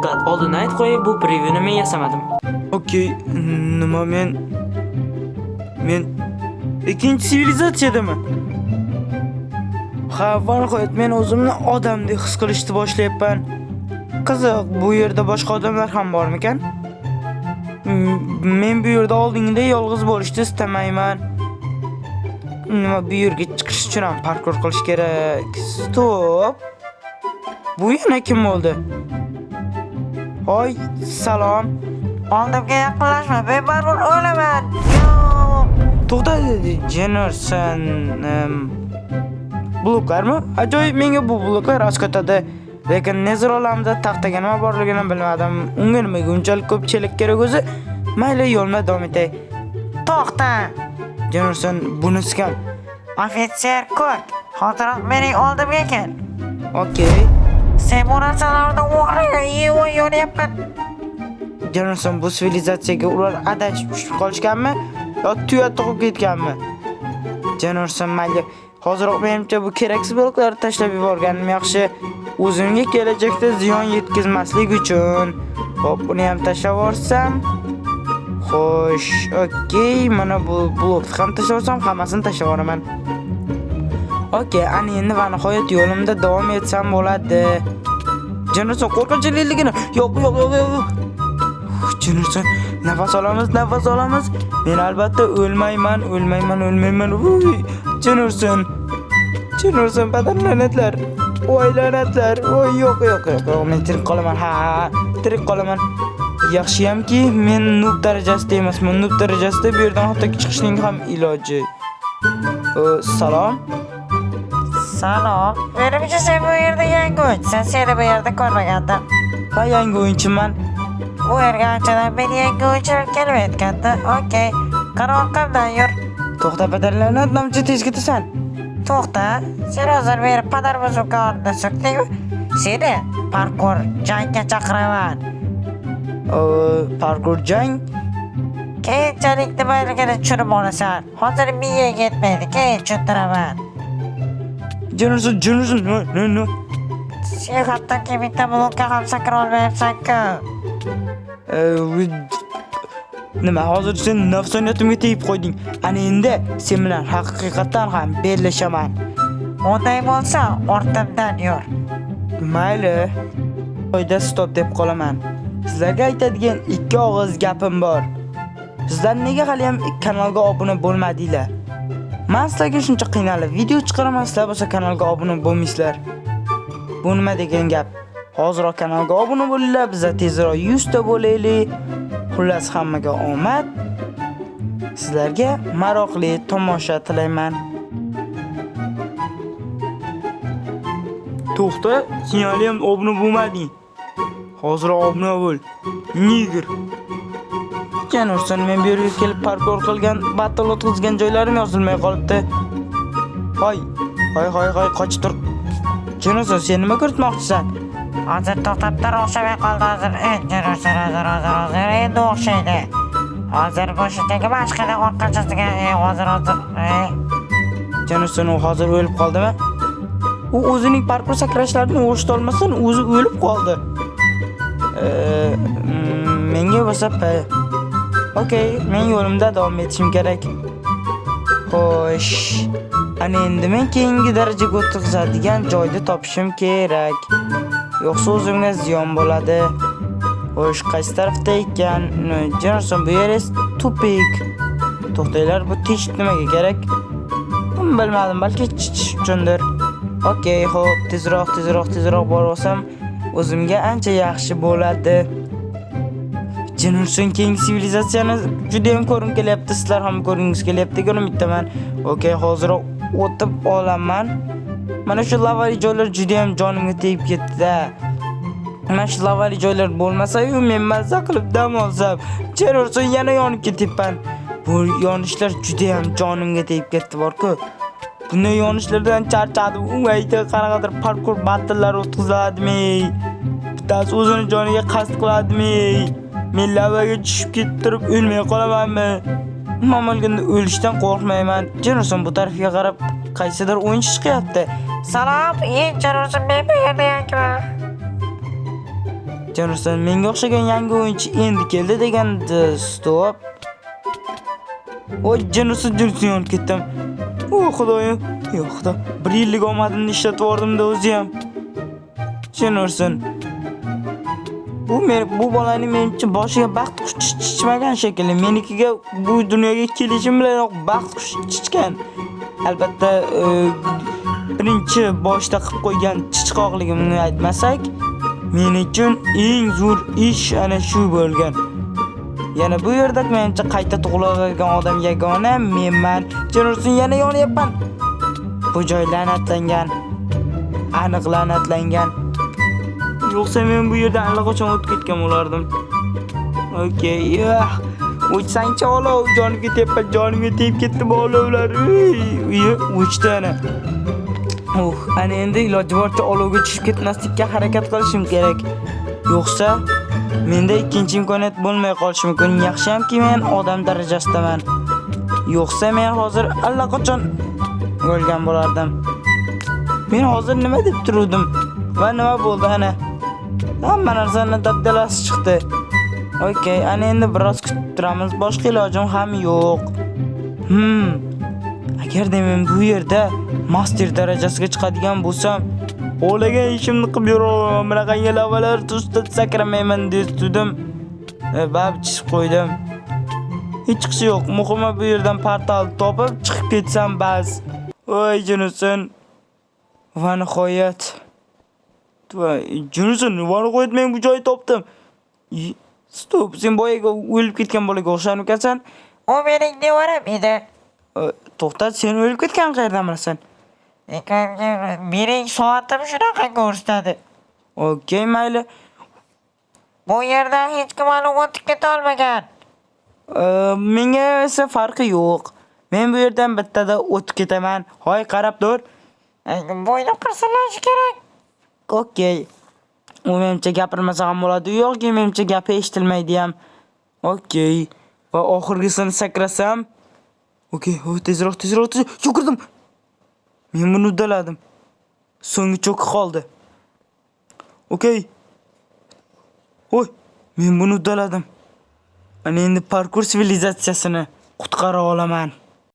Diqqat, oldin aytib qo'yay, bu prevyuni men yasamadim. Okey, nima men ikkinchi sivilizatsiyadami? Ha, va nihoyat men o'zimni odamdek his qilishni boshlayapman. Qiziq, bu yerda boshqa odamlar ham bormikan? Men bu yerda oldingda yolg'iz bo'lishni istamayman. Nima, bu yerga chiqish uchun ham parkour qilish kerak. Stop. Bu yana kim bo'ldi? Hoy, salom. Oldimga yaqinlashma, men baribir o'laman. To'xta, Jennerson. Bloklarmi? Ajoyib, menga bu bloklar oshkotadi. Lekin Nether olamida taxtaga nima borligini bilmadim. Unga nimaga unchalik ko'pchilik kerak o'zi? Mayli, yo'lni davom etay. To'xta. Jennerson, bunisi kim? Ofitser Kurt, hozir mening oldimga kel. Okey. Sen bu narsalarni o'g'irlayapman. Jennerson, bu sivilizatsiyaga ular adashib qolishganmi? Yo tuya tug'ib ketganmi? Jennerson, mayli. Hozirroq menimcha bu keraksiz bloklarni tashlab yuborganim yaxshi. O'zimga kelajakda ziyon yetkazmaslik uchun. Xo'p, buni ham tashlab yuborsam. Xo'sh, okey, mana bu blokni ham tashlab yuborsam, hammasini tashlab yuboraman. Okey, ana endi va nihoyat yo'limda davom etsam bo'ladi. Jennerson, qo'rqinchliligini. Yo'q. Jennerson, nafas olamiz. Men albatta o'lmayman. Jennerson, badar la'natlar. Voy, yo'q. Men tirik qolaman. Ha, tirik qolaman. Yaxshiyamki, men noob darajasida emasman. Noob darajasida bu yerdan hatto chiqishning ham iloji. Salom. Menimcha sen bu yerda yangi o'yinchisan. Seni bu yerda ko'rmagandim. Ha, yangi o'yinchiman. Bu yerga anchadan beri yangi o'yinchilar kelmayotgandi. Okey, qani orqamdan yur. To'xta, padarlarni namcha tez ketasan. To'xta, sen hozir meni padar buzuvga o'rnida so'kdingmi? Seni parkour jangga chaqiraman. Parkour jang? Keyinchalik nimaligini tushunib olasan. Hozir miyaga yetmaydi, keyin tushuntiraman. Jennerson, no. Sen hattoki bitta blokka ham sakra olmayapsan-ku. Nima, hozir sen nafsoniyatimga tegib qo'yding. Ana endi sen bilan haqiqatan ham bellashaman. Unday bo'lsa, ortimdan yur. Mayli. Qo'yda stop deb qolaman. Sizlarga aytadigan ikki og'iz gapim bor. Sizlar nega hali ham kanalga obuna bo'lmadinglar? Men sizlarga shuncha qiynalib video chiqaraman, sizlar bo'lsa kanalga obuna bo'lmaysizlar. Bu nima degan gap? Hozirroq kanalga obuna bo'linglar, biz tezroq 100 ta bo'laylik. Xullas, hammaga omad. Sizlarga maroqli tomosha tilayman. To'xta, sen hali ham obuna bo'lmading. Hozirroq obuna bo'l. Nigir. Jennerson, men bu yerga kelib parkour qilgan, battle o'tkazgan joylarim yozilmay qolibdi. Hoy, qochib tur. Jennerson, sen nima ko'rsatmoqchisan? Hozir to'xtab tur, o'xshamay qoldi hozir. Jennerson, hozir endi o'xshaydi. Hozir boshidagi boshqada orqachasiga hozir. Jennerson, u hozir o'lib qoldimi? U o'zining parkour sakrashlarini o'shta olmasdan o'zi o'lib qoldi. Menga bo'lsa Okey, men yo'limda davom etishim kerak. Xo'sh, ana endi men keyingi darajaga o'tkazadigan joyni topishim kerak. Yo'qsa o'zimga ziyon bo'ladi. Xo'sh, qaysi tarafda ekan? Jennerson, bu yer tupik. To'xtanglar, bu teshik nimaga kerak? Bilmadim, balki chiqish uchundir. Okey, xo'p, tezroq borsam o'zimga ancha yaxshi bo'ladi. Jennerson, keyingi sivilizatsiyani juda ham ko'ring kelyapti. Sizlar ham ko'ringiz kelyapti degan umiddaman. Okey, hozirroq o'tib olaman. Mana shu lavali joylar juda ham jonimga tegib ketdi-da. Mana shu lavali joylar bo'lmasa-yu, men mazza qilib dam olsam, Jennerson yana yonib ketyapman. Bu yonishlar juda ham jonimga tegib ketdi bor-ku. Bunday yonishlardan charchadim. Uyda qanaqadir parkour battle'lar o'tkaziladimi? Bittasi o'zini joniga qasd qiladimi? Men lavaga tushib ketib turib o'lmay qolamanmi? Umuman olganda o'lishdan qo'rqmayman. Jennerson, bu tarafga qarab qaysidir o'yinchi chiqyapti. Salom, Jennerson, men bu yerda yangiman. Jonursan, menga o'xshagan yangi o'yinchi endi keldi degandi. Stop. Voy, Jonursan yonib ketdim. O xudoyim. Yo'q, xudo. 1 yillik omadimni ishlatib yubordim-da o'zi ham. Jonursan. Bu bolaning menimcha boshiga baxt qush chichmagan shekilli. Menikiga bu dunyoga kelishim bilan baxt qush chichgan. Albatta, birinchi boshda qilib qo'ygan chichqoqligimni aytmasak, men uchun eng zo'r ish ana shu bo'lgan. Yana bu yerda menimcha qayta tug'iladigan odam yagona menman. Jonursan, yana yonyapman. Bu joy la'natlangan. Aniq la'natlangan. Yo'qsa men bu yerdan allaqachon o'tib ketgan bo'lardim. Okey, yo'q. O'chsangchi olov, jonimga tegib ketdi olovlar. O'chdi ana. Ana endi iloji boricha olovga tushib ketmaslikka harakat qilishim kerak. Yo'qsa menda ikkinchi imkoniyat bo'lmay qolishi mumkin. Yaxshiyamki men odam darajasidaman. Yo'qsa men hozir allaqachon o'lgan bo'lardim. Men hozir nima deb turdim? Va nima bo'ldi ana? Hamma narsani dabdalasi chiqdi. Okey, ana endi biroz kutib turamiz. Boshqa ilojim ham yo'q. Agarda men bu yerda master darajasiga chiqadigan bo'lsam, o'ylagan ishimni qilib yuraman. Bunaqangi lavalar ustida sakramayman dedim. Bab chiqib qo'ydim. Hech chiqish yo'q. Muhimi bu yerdan portal topib chiqib ketsam bas. Voy Jonursan. Va nihoyat. Jonursan, men bu joyni topdim. Stop, sen boyaga o'lib ketgan bolaga o'xsharmikansan? U mening nevaram edi. To'xta, sen o'lib ketgan qayerdan bilasan? Mening soatim shunaqa ko'rsatadi. Okey, mayli. Bu yerdan hech kim hali o'tib keta olmagan. Menga esa farqi yo'q. Men bu yerdan bittada o'tib ketaman. Hoy, qarab tur. Bo'yni qirsalash kerak. Okey. U menimcha gapirmasa ham bo'ladi. Yo'qki, menimcha gapi eshitilmaydi ham. Okey. Va oxirgisini sakrasam. Okey, tezroq. Yugurdim. Men buni uddaladim. So'nggi cho'kib qoldi. Okey. Voy, men buni uddaladim. Ana endi parkur sivilizatsiyasini qutqara olaman.